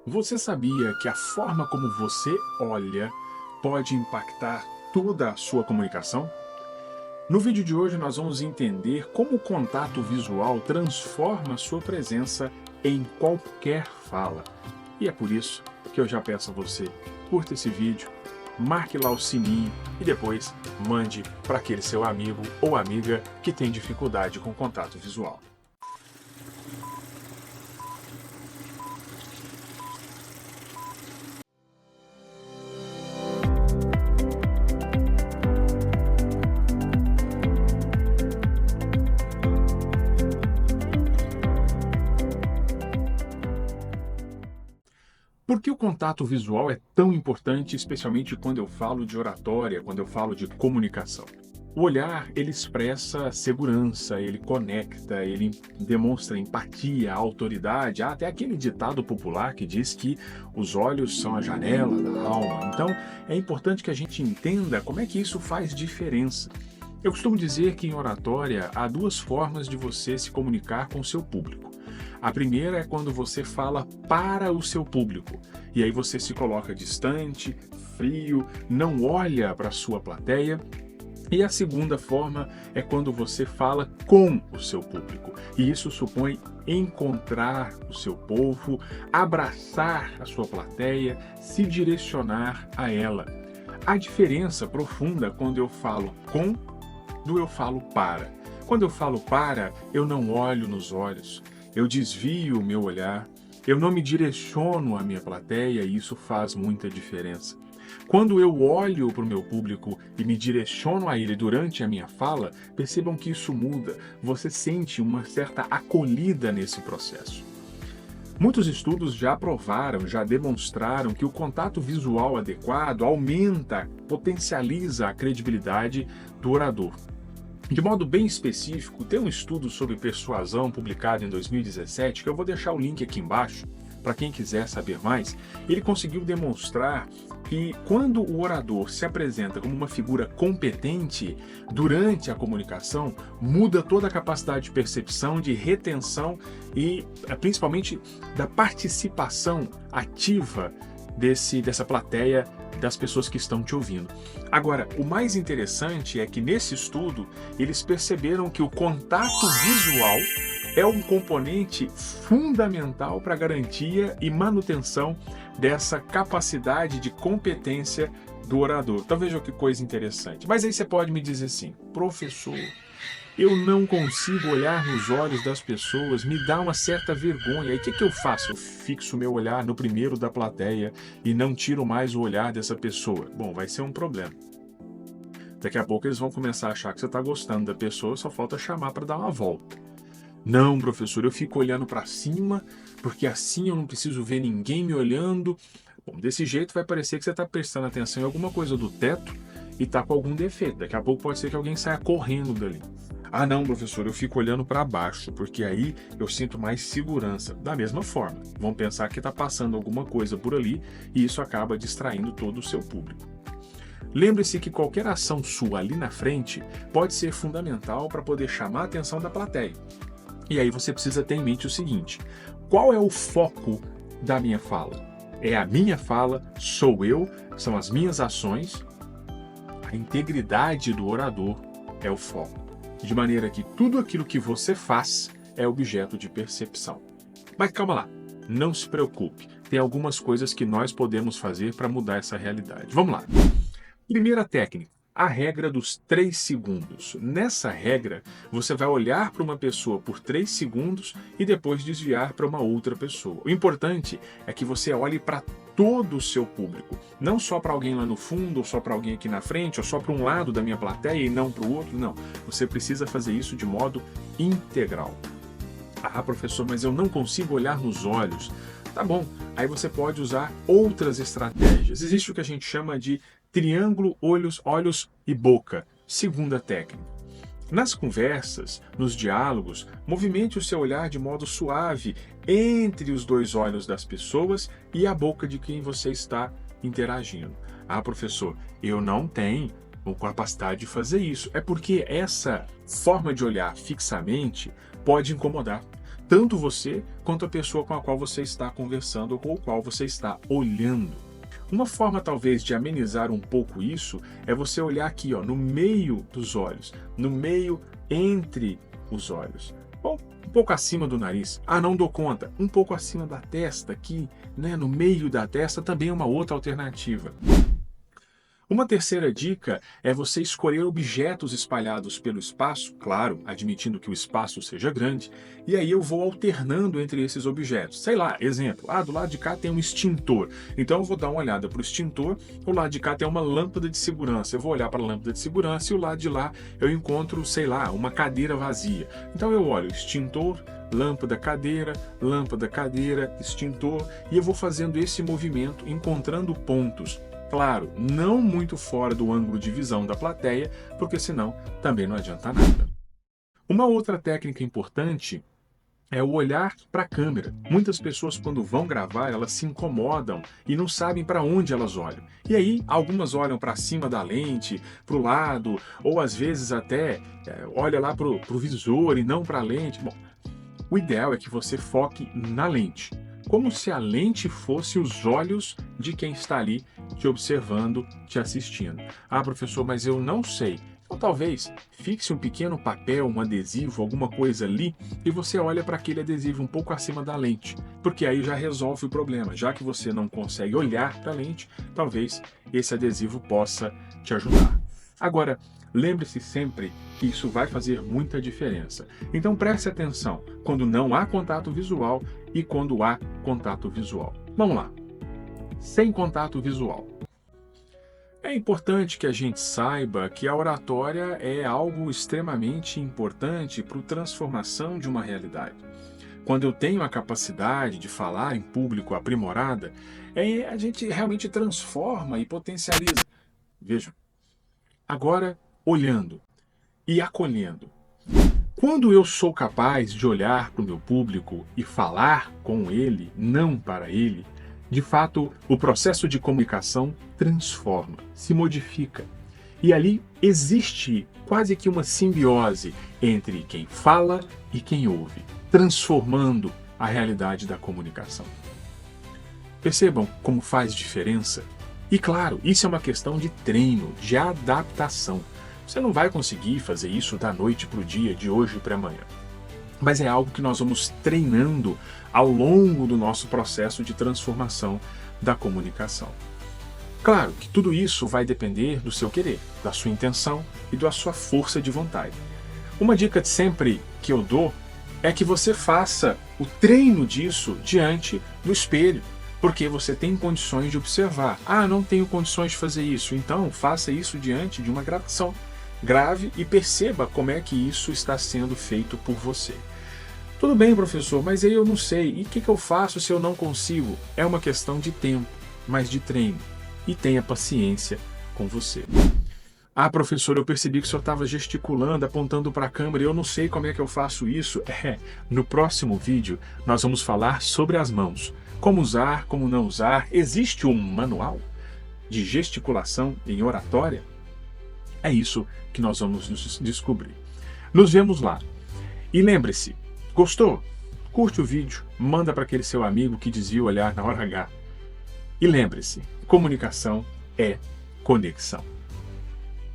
Você sabia que a forma como você olha pode impactar toda a sua comunicação? No vídeo de hoje nós vamos entender como o contato visual transforma a sua presença em qualquer fala. E é por isso que eu já peço a você, curta esse vídeo, marque lá o sininho e depois mande para aquele seu amigo ou amiga que tem dificuldade com contato visual. Por que o contato visual é tão importante, especialmente quando eu falo de oratória, quando eu falo de comunicação? O olhar, ele expressa segurança, ele conecta, ele demonstra empatia, autoridade. Há até aquele ditado popular que diz que os olhos são a janela da alma. Então, é importante que a gente entenda como é que isso faz diferença. Eu costumo dizer que em oratória há duas formas de você se comunicar com o seu público. A primeira é quando você fala para o seu público, e aí você se coloca distante, frio, não olha para a sua plateia. E a segunda forma é quando você fala com o seu público, e isso supõe encontrar o seu povo, abraçar a sua plateia, se direcionar a ela. A diferença profunda quando eu falo com do eu falo para. Quando eu falo para, eu não olho nos olhos, eu desvio o meu olhar, eu não me direciono à minha plateia e isso faz muita diferença. Quando eu olho para o meu público e me direciono a ele durante a minha fala, percebam que isso muda, você sente uma certa acolhida nesse processo. Muitos estudos já provaram, já demonstraram que o contato visual adequado aumenta, potencializa a credibilidade do orador. De modo bem específico, tem um estudo sobre persuasão publicado em 2017, que eu vou deixar o link aqui embaixo, para quem quiser saber mais. Ele conseguiu demonstrar que quando o orador se apresenta como uma figura competente durante a comunicação, muda toda a capacidade de percepção, de retenção e principalmente da participação ativa dessa plateia, das pessoas que estão te ouvindo. Agora, o mais interessante é que nesse estudo eles perceberam que o contato visual é um componente fundamental para a garantia e manutenção dessa capacidade de competência do orador. Então vejam que coisa interessante. Mas aí você pode me dizer assim, professor, eu não consigo olhar nos olhos das pessoas, me dá uma certa vergonha. E o que eu faço? Eu fixo meu olhar no primeiro da plateia e não tiro mais o olhar dessa pessoa. Bom, vai ser um problema. Daqui a pouco eles vão começar a achar que você está gostando da pessoa, só falta chamar para dar uma volta. Não, professor, eu fico olhando para cima, porque assim eu não preciso ver ninguém me olhando. Bom, desse jeito vai parecer que você está prestando atenção em alguma coisa do teto e está com algum defeito. Daqui a pouco pode ser que alguém saia correndo dali. Ah não, professor, eu fico olhando para baixo, porque aí eu sinto mais segurança. Da mesma forma, vão pensar que está passando alguma coisa por ali e isso acaba distraindo todo o seu público. Lembre-se que qualquer ação sua ali na frente pode ser fundamental para poder chamar a atenção da plateia. E aí você precisa ter em mente o seguinte, qual é o foco da minha fala? É a minha fala, sou eu, são as minhas ações, a integridade do orador é o foco. De maneira que tudo aquilo que você faz é objeto de percepção. Mas calma lá, não se preocupe, tem algumas coisas que nós podemos fazer para mudar essa realidade. Vamos lá. Primeira técnica, a regra dos 3 segundos. Nessa regra, você vai olhar para uma pessoa por 3 segundos e depois desviar para uma outra pessoa. O importante é que você olhe para todo o seu público, não só para alguém lá no fundo, ou só para alguém aqui na frente, ou só para um lado da minha plateia e não para o outro, não. Você precisa fazer isso de modo integral. Ah, professor, mas eu não consigo olhar nos olhos. Tá bom, aí você pode usar outras estratégias. Existe o que a gente chama de triângulo, olhos e boca. Segunda técnica. Nas conversas, nos diálogos, movimente o seu olhar de modo suave entre os dois olhos das pessoas e a boca de quem você está interagindo. Ah, professor, eu não tenho capacidade de fazer isso. É porque essa forma de olhar fixamente pode incomodar. tanto você quanto a pessoa com a qual você está conversando ou com a qual você está olhando. Uma forma talvez de amenizar um pouco isso é você olhar aqui, ó, no meio dos olhos, no meio entre os olhos. Bom, um pouco acima do nariz. Ah, não dou conta. Um pouco acima da testa aqui, né, no meio da testa também é uma outra alternativa. Uma terceira dica é você escolher objetos espalhados pelo espaço, claro, admitindo que o espaço seja grande, e aí eu vou alternando entre esses objetos. Sei lá, exemplo, do lado de cá tem um extintor, então eu vou dar uma olhada para o extintor, o lado de cá tem uma lâmpada de segurança, eu vou olhar para a lâmpada de segurança e o lado de lá eu encontro, sei lá, uma cadeira vazia. Então eu olho extintor, lâmpada, cadeira, extintor, e eu vou fazendo esse movimento, encontrando pontos. Claro, não muito fora do ângulo de visão da plateia, porque senão também não adianta nada. Uma outra técnica importante é o olhar para a câmera. Muitas pessoas, quando vão gravar, elas se incomodam e não sabem para onde elas olham. E aí, algumas olham para cima da lente, para o lado, ou às vezes até olha lá para o visor e não para a lente. Bom, o ideal é que você foque na lente, como se a lente fosse os olhos de quem está ali te observando, te assistindo. Ah, professor, mas eu não sei. Então talvez fixe um pequeno papel, um adesivo, alguma coisa ali, e você olha para aquele adesivo um pouco acima da lente, porque aí já resolve o problema. Já que você não consegue olhar para a lente, talvez esse adesivo possa te ajudar. Agora, lembre-se sempre que isso vai fazer muita diferença. Então preste atenção quando não há contato visual e quando há contato visual. Vamos lá. Sem contato visual. É importante que a gente saiba que a oratória é algo extremamente importante para a transformação de uma realidade. Quando eu tenho a capacidade de falar em público aprimorada, a gente realmente transforma e potencializa. Vejam. Agora, olhando e acolhendo. Quando eu sou capaz de olhar para o meu público e falar com ele, não para ele, de fato, o processo de comunicação transforma, se modifica. E ali existe quase que uma simbiose entre quem fala e quem ouve, transformando a realidade da comunicação. Percebam como faz diferença? E claro, isso é uma questão de treino, de adaptação. Você não vai conseguir fazer isso da noite para o dia, de hoje para amanhã. Mas é algo que nós vamos treinando ao longo do nosso processo de transformação da comunicação. Claro que tudo isso vai depender do seu querer, da sua intenção e da sua força de vontade. Uma dica sempre que eu dou é que você faça o treino disso diante do espelho, porque você tem condições de observar. Ah, não tenho condições de fazer isso, então faça isso diante de uma gravação. Grave e perceba como é que isso está sendo feito por você. Tudo bem, professor, mas aí eu não sei. E o que eu faço se eu não consigo? É uma questão de tempo, mas de treino. E tenha paciência com você. Ah, professor, eu percebi que o senhor estava gesticulando, apontando para a câmera e eu não sei como é que eu faço isso. No próximo vídeo nós vamos falar sobre as mãos. Como usar, como não usar. Existe um manual de gesticulação em oratória? É isso que nós vamos descobrir. Nos vemos lá. E lembre-se, gostou? Curte o vídeo, manda para aquele seu amigo que desvia o olhar na hora H. E lembre-se, comunicação é conexão.